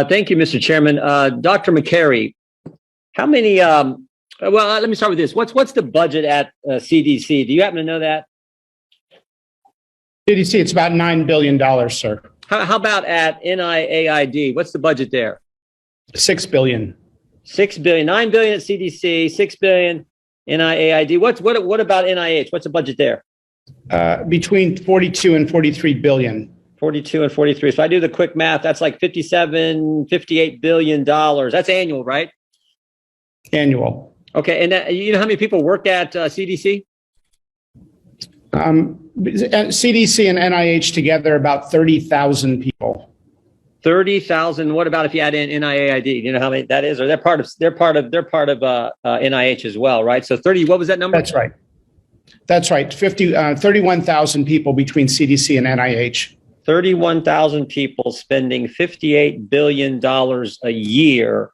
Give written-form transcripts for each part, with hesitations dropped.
Thank you, Mr. Chairman. Dr. McCary, how many, let me start with this. What's the budget at CDC? Do you happen to know that? CDC, it's about $9 billion, sir. How about at NIAID? What's the budget there? $6 billion. 6 billion, 9 billion at CDC, 6 billion NIAID. What about NIH? What's the budget there? Between 42 and 43 billion. 42 and 43. So I do the quick math. That's like 58 billion dollars. That's annual, right? Annual. Okay. And you know how many people work at CDC? CDC and NIH together, about 30,000 people. 30,000. What about if you add in NIAID? Do you know how many that is? Or they're part of NIH as well, right? So 30. What was that number? That's right. That's right. 31,000 people between CDC and NIH. 31,000 people spending $58 billion a year.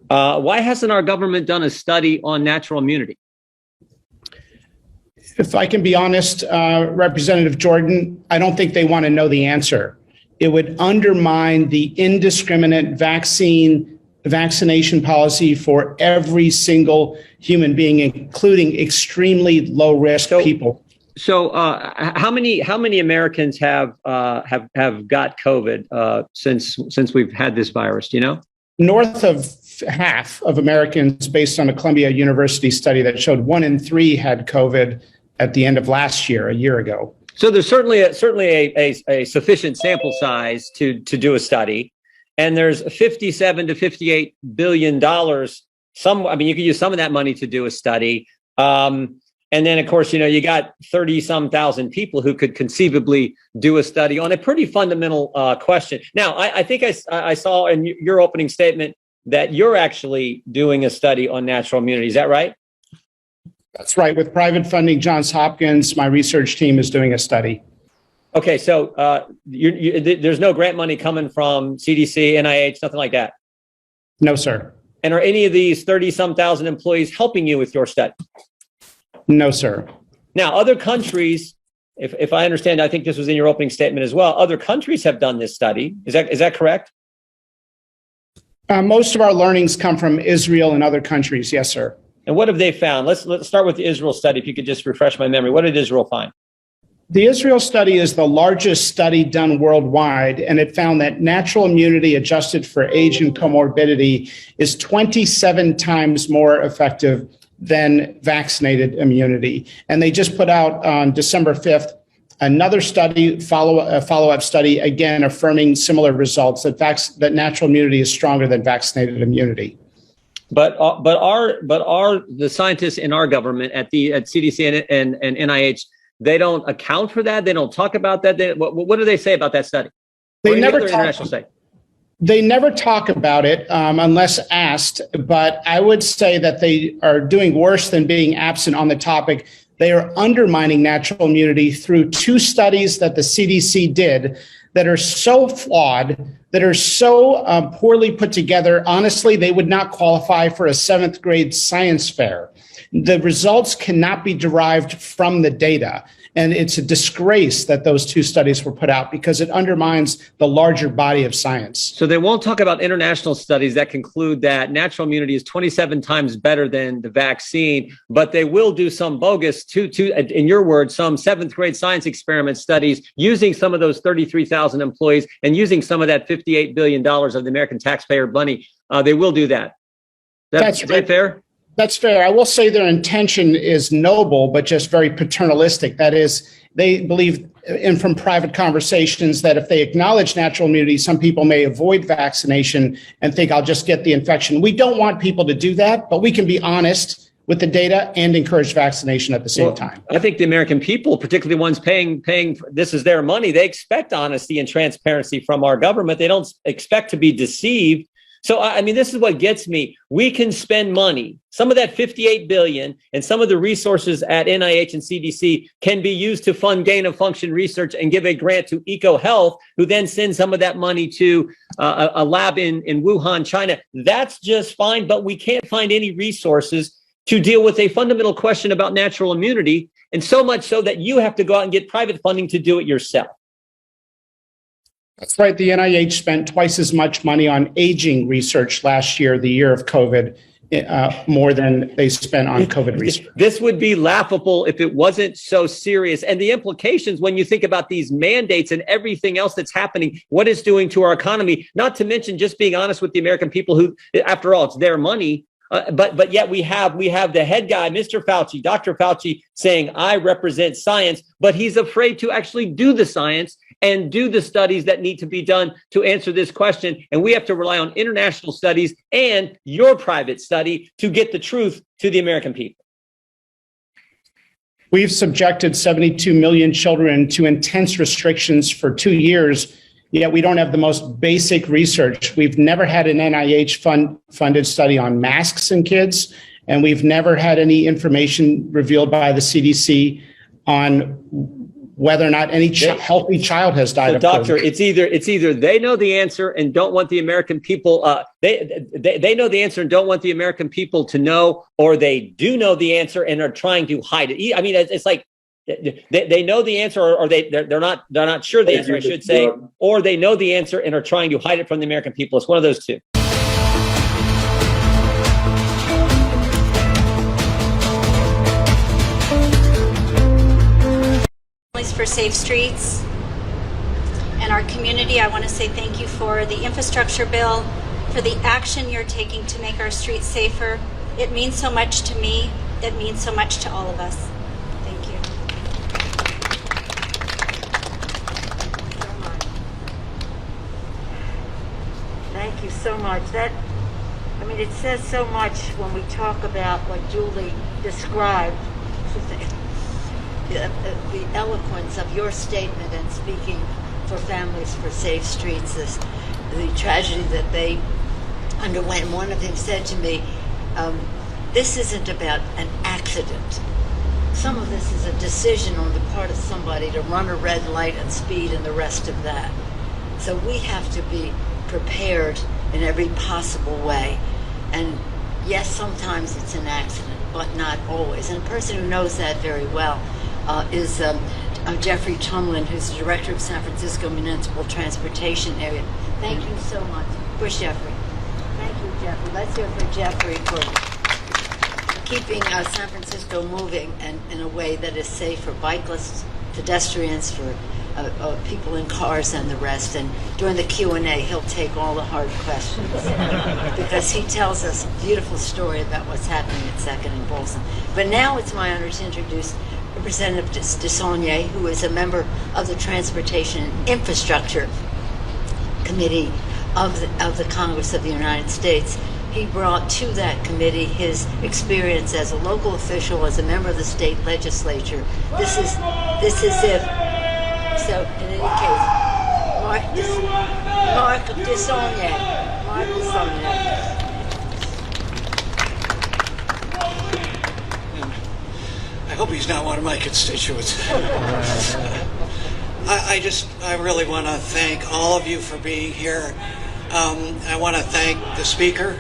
Why hasn't our government done a study on natural immunity? If I can be honest, Representative Jordan, I don't think they want to know the answer. It would undermine the indiscriminate vaccination policy for every single human being, including extremely low risk people. So, how many Americans have got COVID since we've had this virus? Do you know? North of half of Americans, based on a Columbia University study that showed 1 in 3 had COVID at the end of last year, a year ago. So there's certainly a sufficient sample size to do a study, and there's 57 to 58 billion dollars. You could use some of that money to do a study. And then, of course, you got 30-some thousand people who could conceivably do a study on a pretty fundamental question. Now, I think I saw in your opening statement that you're actually doing a study on natural immunity. Is that right? That's right. With private funding, Johns Hopkins, my research team is doing a study. Okay, so there's no grant money coming from CDC, NIH, nothing like that? No, sir. And are any of these 30-some thousand employees helping you with your study? No, sir. Now, other countries, if I understand, I think this was in your opening statement as well, other countries have done this study. Is that correct? Most of our learnings come from Israel and other countries. Yes, sir. And what have they found? Let's start with the Israel study. If you could just refresh my memory. What did Israel find? The Israel study is the largest study done worldwide, and it found that natural immunity adjusted for age and comorbidity is 27 times more effective than vaccinated immunity. And they just put out on December 5th another study, follow-up study, again affirming similar results, that natural immunity is stronger than vaccinated immunity. But are the scientists in our government at CDC and NIH, they don't account for that? They don't talk about that? What do they say about that study? They never talk about it unless asked, but I would say that they are doing worse than being absent on the topic. They are undermining natural immunity through 2 studies that the CDC did that are so flawed, that are so poorly put together. Honestly, they would not qualify for a 7th grade science fair. The results cannot be derived from the data. And it's a disgrace that those 2 studies were put out because it undermines the larger body of science. So they won't talk about international studies that conclude that natural immunity is 27 times better than the vaccine, but they will do some bogus, in your words, some 7th grade science experiment studies using some of those 33,000 employees and using some of that $58 billion of the American taxpayer money. They will do that. Is that fair? That's fair. I will say their intention is noble, but just very paternalistic. That is, they believe, and from private conversations, that if they acknowledge natural immunity, some people may avoid vaccination and think, I'll just get the infection. We don't want people to do that, but we can be honest with the data and encourage vaccination at the same time. I think the American people, particularly the ones paying, this is their money, they expect honesty and transparency from our government. They don't expect to be deceived. So, this is what gets me. We can spend money. Some of that $58 billion and some of the resources at NIH and CDC can be used to fund gain of function research and give a grant to EcoHealth, who then sends some of that money to a lab in Wuhan, China. That's just fine, but we can't find any resources to deal with a fundamental question about natural immunity, and so much so that you have to go out and get private funding to do it yourself. That's right. The NIH spent twice as much money on aging research last year, the year of COVID, more than they spent on COVID research. This would be laughable if it wasn't so serious. And the implications when you think about these mandates and everything else that's happening, what it's doing to our economy, not to mention just being honest with the American people who, after all, it's their money. But yet we have the head guy, Mr. Fauci, Dr. Fauci, saying, I represent science, but he's afraid to actually do the science and do the studies that need to be done to answer this question. And we have to rely on international studies and your private study to get the truth to the American people. We've subjected 72 million children to intense restrictions for 2 years, yet we don't have the most basic research. We've never had an NIH funded study on masks in kids, and we've never had any information revealed by the CDC on whether or not any healthy child has died of Doctor, COVID. it's either they know the answer and don't want the American people, they know the answer and don't want the American people to know, or they do know the answer and are trying to hide it. I mean, it's like they know the answer, or they're not sure the answer, I should say, or they know the answer and are trying to hide it from the American people. It's one of those two. For Safe Streets and our community, I want to say thank you for the infrastructure bill, for the action you're taking to make our streets safer. It means so much to me. It means so much to all of us. Thank you. Thank you so much. It says so much when we talk about what Julie described. The eloquence of your statement and speaking for Families for Safe Streets, the tragedy that they underwent. One of them said to me, this isn't about an accident. Some of this is a decision on the part of somebody to run a red light and speed and the rest of that. So we have to be prepared in every possible way. And yes, sometimes it's an accident, but not always. And a person who knows that very well is Jeffrey Tumlin, who's the director of San Francisco Municipal Transportation Area. Thank you so much. Where's Jeffrey? Thank you, Jeffrey. Let's hear for Jeffrey for keeping San Francisco moving and in a way that is safe for bicyclists, pedestrians, for people in cars and the rest. And during the Q&A, he'll take all the hard questions because he tells us a beautiful story about what's happening at 2nd and Bolson. But now it's my honor to introduce Representative DeSaulnier, who is a member of the Transportation and Infrastructure Committee of the Congress of the United States. He brought to that committee his experience as a local official, as a member of the state legislature. This is if. So in any case, Mark DeSaulnier. I hope he's not one of my constituents. I really want to thank all of you for being here. I want to thank the speaker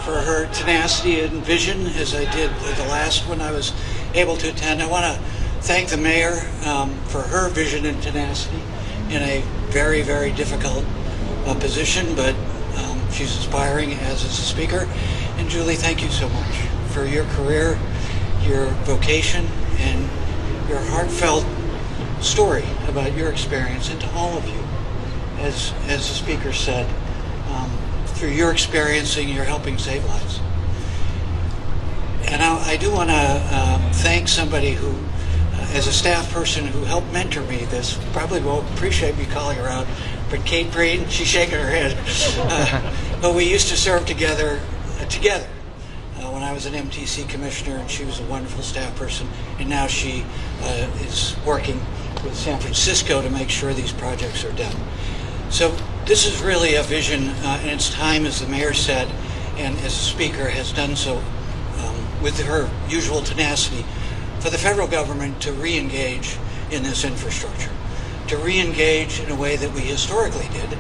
for her tenacity and vision, as I did the last one I was able to attend. I want to thank the mayor for her vision and tenacity in a very, very difficult position, but she's aspiring, as is the speaker. And Julie, thank you so much for your career, your vocation, and your heartfelt story about your experience. And to all of you, as the speaker said, through your experiencing, you're helping save lives. And I do want to thank somebody who, as a staff person who helped mentor me, this probably won't appreciate me calling her out, but Kate Breen, she's shaking her head. But we used to serve together when I was an MTC commissioner, and she was a wonderful staff person, and now she is working with San Francisco to make sure these projects are done. So this is really a vision, and it's time, as the mayor said, and as the speaker has done so with her usual tenacity, for the federal government to re-engage in this infrastructure, to re-engage in a way that we historically did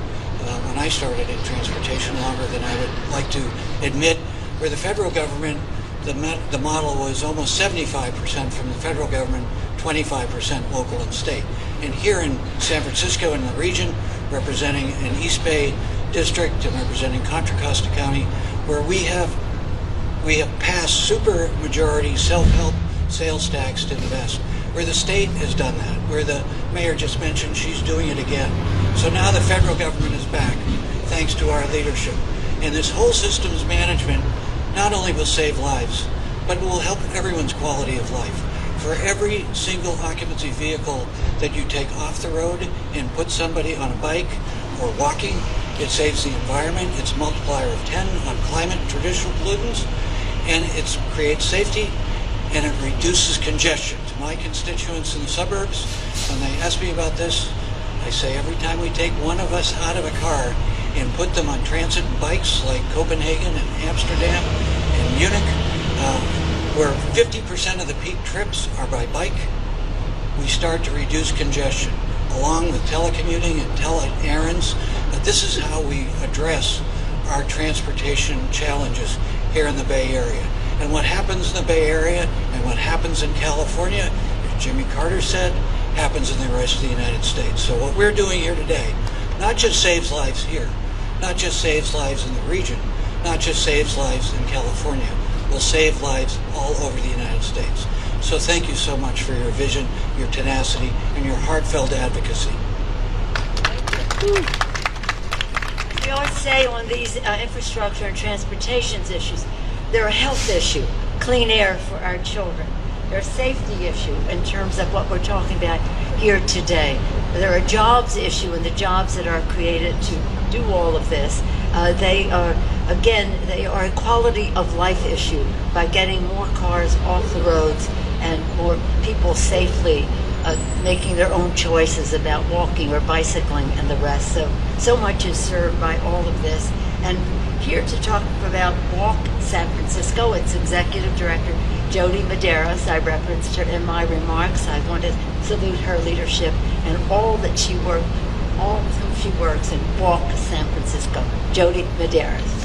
when I started in transportation, longer than I would like to admit, where the federal government, the model was almost 75% from the federal government, 25% local and state. And here in San Francisco and the region, representing an East Bay district and representing Contra Costa County, where we have passed super majority self-help sales tax to invest, where the state has done that, where the mayor just mentioned she's doing it again. So now the federal government is back, thanks to our leadership. And this whole systems management not only will save lives, but will help everyone's quality of life. For every single occupancy vehicle that you take off the road and put somebody on a bike or walking, it saves the environment. It's a multiplier of 10 on climate, traditional pollutants, and it creates safety, and it reduces congestion. To my constituents in the suburbs, when they ask me about this, I say every time we take one of us out of a car and put them on transit bikes like Copenhagen and Amsterdam and Munich, where 50% of the peak trips are by bike, we start to reduce congestion, along with telecommuting and tele-errands. But this is how we address our transportation challenges here in the Bay Area. And what happens in the Bay Area and what happens in California, as Jimmy Carter said, happens in the rest of the United States. So what we're doing here today, not just saves lives here, not just saves lives in the region, not just saves lives in California, will save lives all over the United States. So thank you so much for your vision, your tenacity, and your heartfelt advocacy. We always say on these infrastructure and transportation issues, they're a health issue, clean air for our children. They're a safety issue in terms of what we're talking about here today. They're a jobs issue, and the jobs that are created to do all of this. They are a quality of life issue by getting more cars off the roads and more people safely making their own choices about walking or bicycling and the rest. So much is served by all of this. And here to talk about Walk San Francisco, its Executive Director, Jody Medeiros. I referenced her in my remarks. I want to salute her leadership and all with whom she works in Walk San Francisco. Jody Medeiros.